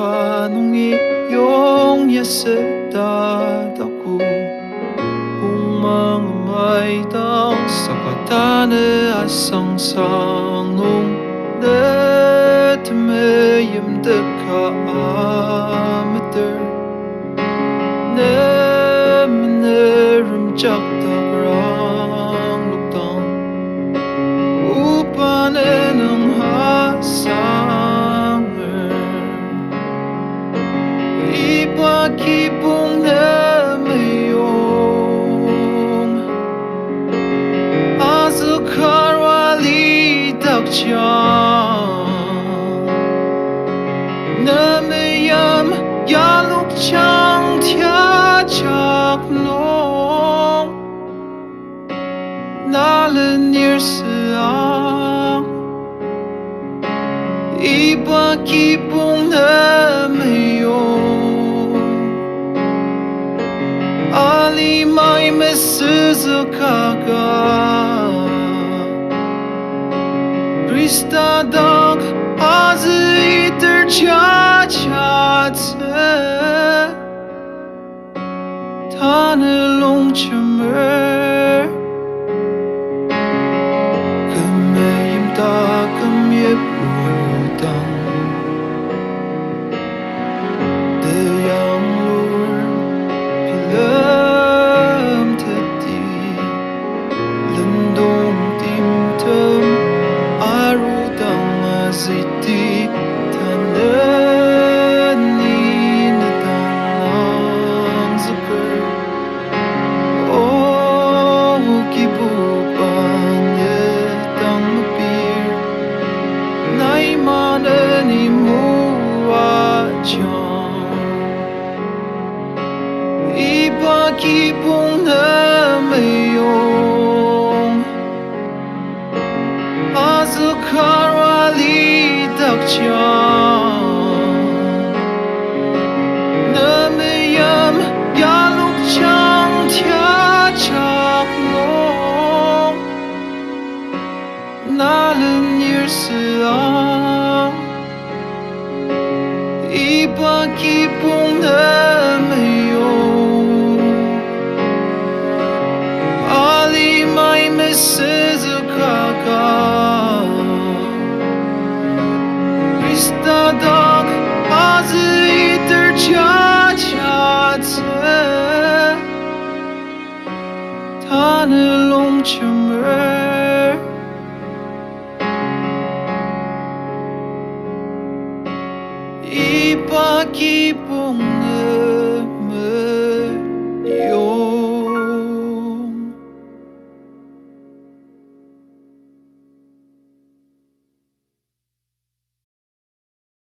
qua nung iyong yaset ako kung mga may tang sa katana asang sangong mayam deka amateur Nemenerum jaktagrang luktang upanen ang hasanger ipagkipong na mayong azakarwali dakjang na mayam yaluk chang tia chak nong nalenir siang iba kipong na mayong ali mai mesuzakaga Krista dag azı iter çatı Tanrılong çömer Kemeyim takım yep uyudan Deyang lur pilam teti Lendong tim tem arudang aziti Ipagkipong na mayong azakarwali dakjang na mayam yaluk chang tia chak nong nalenir siang ipagkipong na Mesuzakaga Krista dag azı iter çatı Tanrılong çömer ipagkipong na